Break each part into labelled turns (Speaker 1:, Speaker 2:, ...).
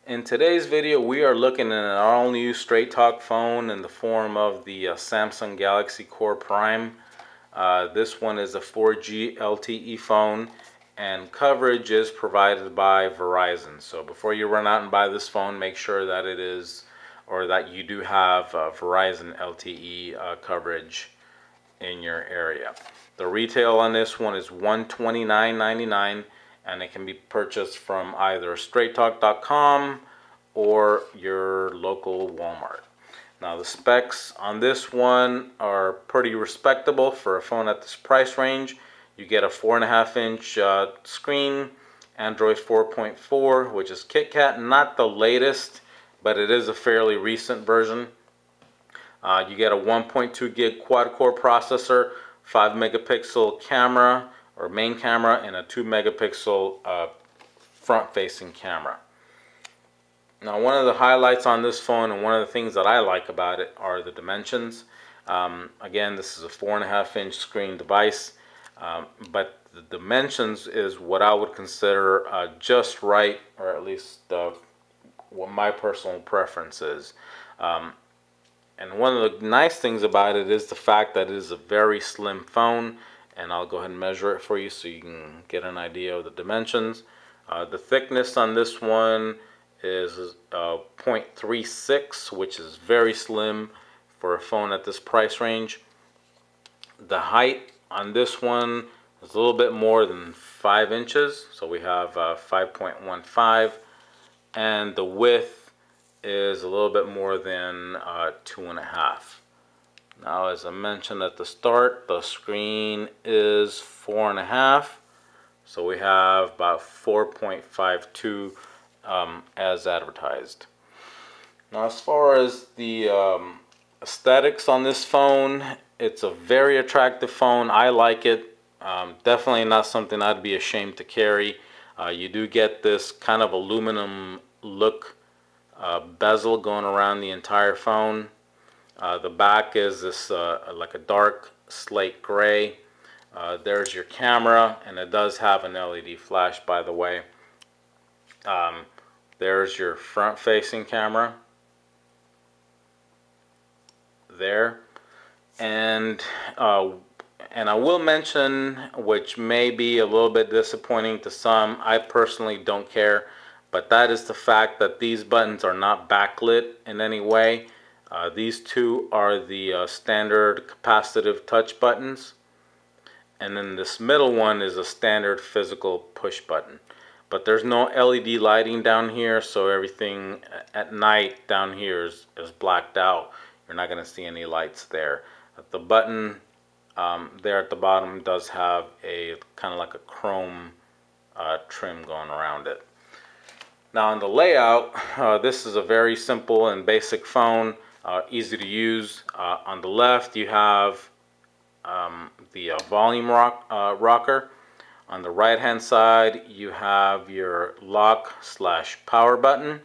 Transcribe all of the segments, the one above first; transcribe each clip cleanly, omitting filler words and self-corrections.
Speaker 1: In today's video, we are looking at an all-new Straight Talk phone in the form of the Samsung Galaxy Core Prime. This one is a 4G LTE phone, and coverage is provided by Verizon. So before you run out and buy this phone, make sure that it is, or that you do have Verizon LTE coverage in your area. The retail on this one is $129.99, and it can be purchased from either straighttalk.com or your local Walmart. Now the specs on this one are pretty respectable for a phone at this price range. You get a 4.5-inch screen, Android 4.4, which is KitKat, not the latest, but it is a fairly recent version. You get a 1.2 gig quad-core processor, 5 megapixel camera or main camera, and a 2 megapixel front-facing camera. Now, one of the highlights on this phone, and one of the things that I like about it, are the dimensions. Again, this is a 4.5-inch screen device, but the dimensions is what I would consider just right, or at least what my personal preference is. And one of the nice things about it is the fact that it is a very slim phone, and I'll go ahead and measure it for you so you can get an idea of the dimensions. The thickness on this one is 0.36, which is very slim for a phone at this price range. The height on this one is a little bit more than 5 inches, so we have 5.15, and the width is a little bit more than 2.5. Now, as I mentioned at the start, the screen is 4.5, so we have about 4.52 as advertised. Now, as far as the aesthetics on this phone, it's a very attractive phone. I like it. Definitely not something I'd be ashamed to carry. You do get this kind of aluminum look bezel going around the entire phone. The back is this like a dark slate gray. There's your camera, and it does have an LED flash, by the way. There's your front-facing camera there, and I will mention, which may be a little bit disappointing to some, I personally don't care, but that is the fact that these buttons are not backlit in any way. These two are the standard capacitive touch buttons, and then this middle one is a standard physical push button. But there's no LED lighting down here, so everything at night down here is blacked out. You're not going to see any lights there. The button there at the bottom does have a kind of like a chrome trim going around it. Now, on the layout, this is a very simple and basic phone, easy to use. On the left, you have the volume rocker. On the right hand side, you have your lock/power button.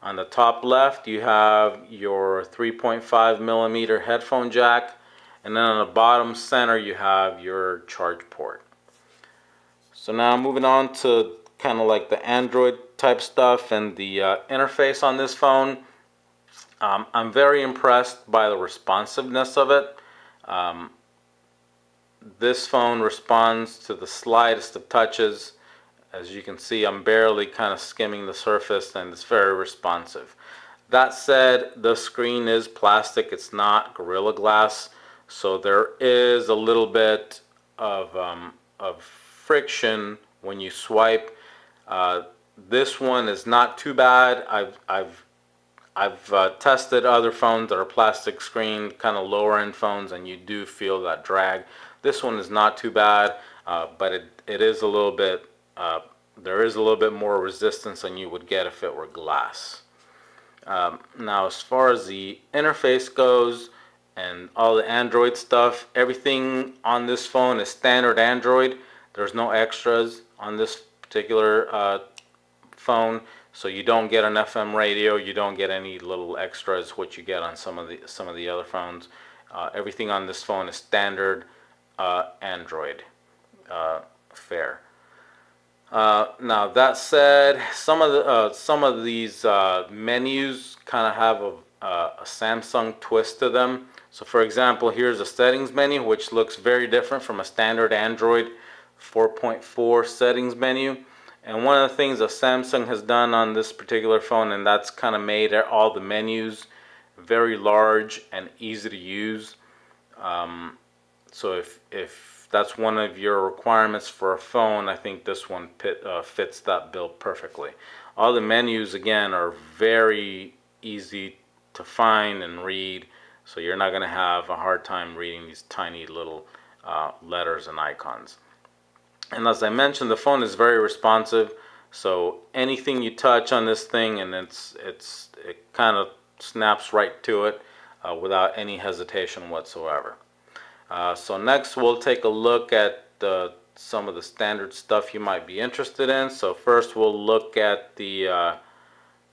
Speaker 1: On the top left, you have your 3.5 millimeter headphone jack, and then on the bottom center, you have your charge port. So now moving on to kind of like the Android type stuff and the interface on this phone. I'm very impressed by the responsiveness of it. This phone responds to the slightest of touches. As you can see, I'm barely kind of skimming the surface, and it's very responsive. That said, the screen is plastic. It's not Gorilla Glass, so there is a little bit of friction when you swipe. This one is not too bad. I've tested other phones that are plastic screen, kind of lower end phones, and you do feel that drag. This one is not too bad, but it is a little bit, there is a little bit more resistance than you would get if it were glass. Now, as far as the interface goes and all the Android stuff, everything on this phone is standard Android. There's no extras on this particular phone, so you don't get an FM radio, you don't get any little extras which you get on some of the other phones. Everything on this phone is standard Android fare. Now that said, some of these menus kind of have a Samsung twist to them. So for example, here's a settings menu, which looks very different from a standard Android 4.4 settings menu. And one of the things that Samsung has done on this particular phone, and that's kind of made all the menus very large and easy to use. So if that's one of your requirements for a phone, I think this one fits that bill perfectly. All the menus, again, are very easy to find and read, so you're not going to have a hard time reading these tiny little letters and icons. And as I mentioned, the phone is very responsive, so anything you touch on this thing and it kind of snaps right to it without any hesitation whatsoever. So next we'll take a look at some of the standard stuff you might be interested in. So first we'll look at the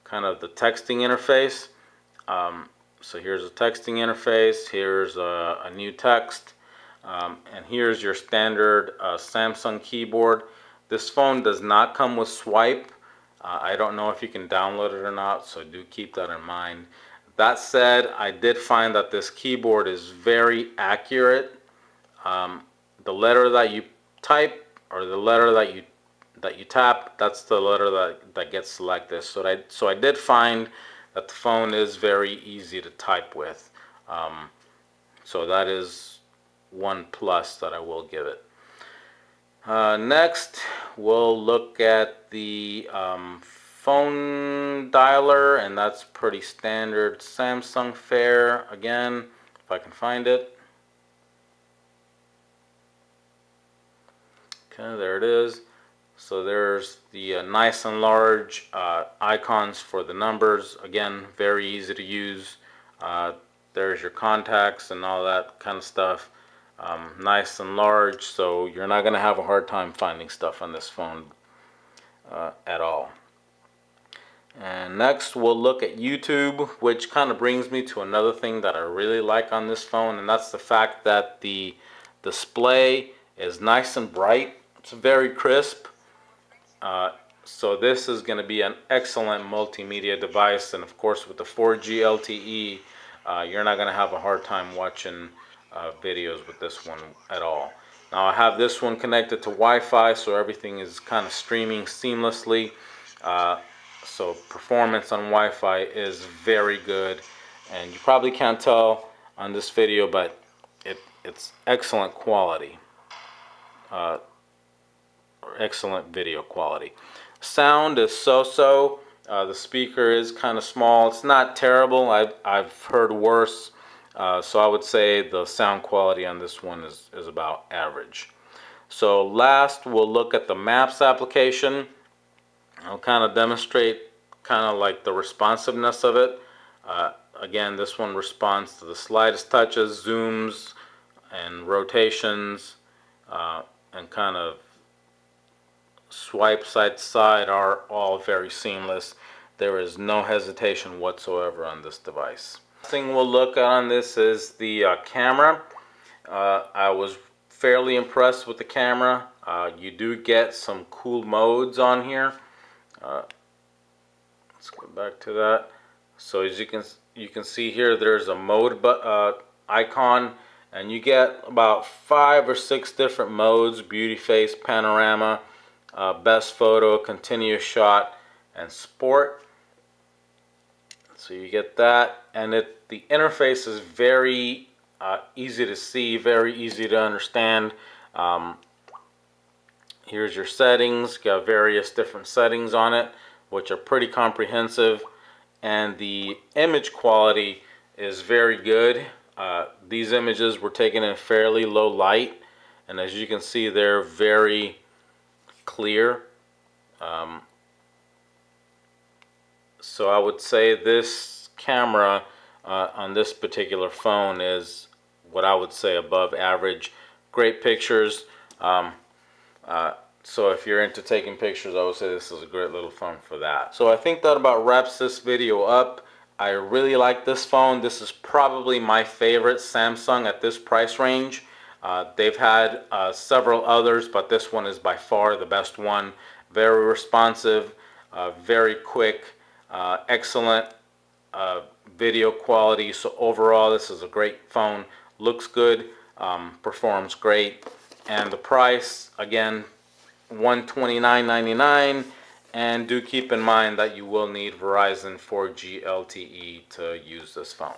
Speaker 1: kind of the texting interface. So here's a texting interface, here's a new text, and here's your standard Samsung keyboard. This phone does not come with swipe. I don't know if you can download it or not, so do keep that in mind. That said, I did find that this keyboard is very accurate. The letter that you type or the letter that you tap, that's the letter that gets selected. So I did find that the phone is very easy to type with. So that is one plus that I will give it. Next, we'll look at the phone dialer, and that's pretty standard Samsung fare. Again, if I can find it. Okay, there it is. So there's the nice and large icons for the numbers. Again, very easy to use. There's your contacts and all that kind of stuff. Nice and large, so you're not going to have a hard time finding stuff on this phone at all. And next we'll look at YouTube, which kind of brings me to another thing that I really like on this phone, and that's the fact that the display is nice and bright. It's very crisp. So this is going to be an excellent multimedia device, and of course with the 4G LTE, you're not going to have a hard time watching videos with this one at all. Now I have this one connected to Wi-Fi, so everything is kind of streaming seamlessly. So performance on Wi-Fi is very good, and you probably can't tell on this video, but it's excellent quality, or excellent video quality. Sound is so-so. The speaker is kind of small. It's not terrible. I've heard worse. So I would say the sound quality on this one is about average. So last we'll look at the Maps application. I'll kind of demonstrate kind of like the responsiveness of it. Again, this one responds to the slightest touches, zooms and rotations, and kind of swipe side to side are all very seamless. There is no hesitation whatsoever on this device. Thing we'll look at on this is the camera. I was fairly impressed with the camera. You do get some cool modes on here. Let's go back to that. So as you can see here, there's a mode icon, and you get about 5 or 6 different modes: beauty, face, panorama, best photo, continuous shot, and sport. So you get that, and the interface is very easy to see, very easy to understand. Here's your settings. Got various different settings on it, which are pretty comprehensive, and the image quality is very good. These images were taken in fairly low light, and as you can see, they're very clear. So I would say this camera on this particular phone is what I would say above average. Great pictures. So if you're into taking pictures, I would say this is a great little phone for that. So I think that about wraps this video up. I really like this phone. This is probably my favorite Samsung at this price range. They've had several others, but this one is by far the best one. Very responsive, very quick, excellent video quality. So overall, this is a great phone. Looks good, performs great, and the price, again, $129.99. And do keep in mind that you will need Verizon 4G LTE to use this phone.